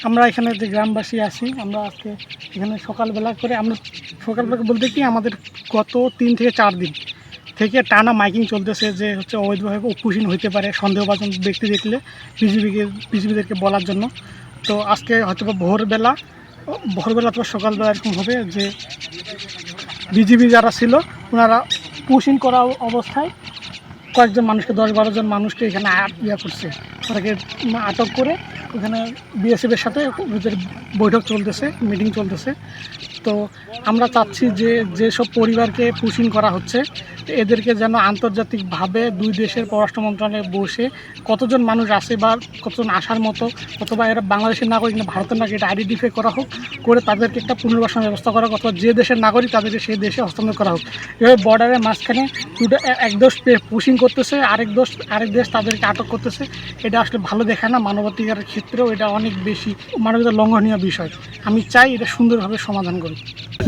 আমরা এখানে যে গ্রামবাসী আছি, আমরা আজকে এখানে সকালবেলা করে আমরা সকালবেলা বলতে কি আমাদের গত 3 থেকে 4 দিন থেকে টানা মাইকিং চলতেছে যে হচ্ছে অবৈধভাবে অপুষিন হইতে পারে সন্দেহভাজন ব্যক্তি দেখলে বিজিবিদেরকে বলার জন্য। তো আজকে হয়তো ভোরবেলা অথবা সকালবেলা এরকম হবে যে বিজিবি যারা ছিল ওনারা পুশিং করা অবস্থায় কয়েকজন মানুষকে 10-12 জন মানুষকে এখানে করছে, তাদেরকে আটক করে ওখানে বিএসএফের সাথে ওদের বৈঠক চলতেছে, মিটিং চলতেছে। তো আমরা চাচ্ছি যে যেসব পরিবারকে পুশিং করা হচ্ছে এদেরকে যেন আন্তর্জাতিকভাবে দুই দেশের পররাষ্ট্র মন্ত্রণালয়ে বসে কতজন মানুষ আসে বা কতজন আসার মতো, অথবা এরা বাংলাদেশের নাগরিক না ভারতের নাগরিক এটা আইডেন্টিফাই করা হোক, করে তাদেরকে একটা পুনর্বাসনের ব্যবস্থা করা হোক, অথবা যে দেশের নাগরিক তাদেরকে সেই দেশে হস্তান্তর করা হোক। এভাবে বর্ডারের মাঝখানে এক দেশ পুশিং করতেছে, আরেক দেশ তাদেরকে আটক করতেছে, এটা আসলে ভালো দেখায় না। মানবাধিকারের ক্ষেত্রেও এটা অনেক বেশি মানবাধিকার লঙ্ঘনীয় বিষয়। আমি চাই এটা সুন্দরভাবে সমাধান করি।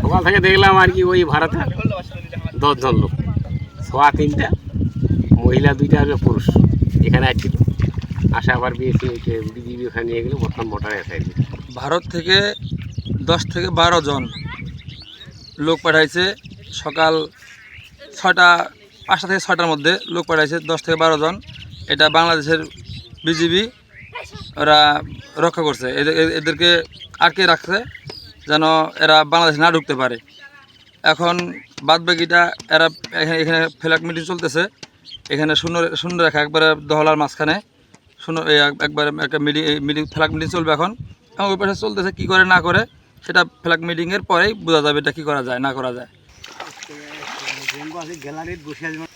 সকাল থেকে দেখলাম আর কি ওই ভারতে 10 জন লোক, 3টা মহিলা 2টা আর পুরুষ এখানে আসছিল, আসা আবার বিজিবি ওখানে নিয়ে গেলে বর্তমান মোটরে এসে ভারত থেকে 10 থেকে 12 জন লোক পাঠাইছে। সকাল 5টা থেকে 6টার মধ্যে লোক পাঠাইছে, 10 থেকে 12 জন। এটা বাংলাদেশের বিজিবি, ওরা রক্ষা করছে। এদেরকে আটকে রাখছে যেন এরা বাংলাদেশে না ঢুকতে পারে। এখন বাদবাকিটা এরা এখানে ফ্ল্যাগ মিটিং চলতেছে, এখানে শূন্য রেখা একবারে দহলার মাঝখানে একবারে একটা মিটিং ফ্ল্যাগ মিটিং চলবে। এখন ওই পাশে চলতেছে, কী করে না করে সেটা ফ্ল্যাগ মিটিংয়ের পরেই বোঝা যাবে এটা কী করা যায় না করা যায়। গ্যালারিতে বসে আসবে।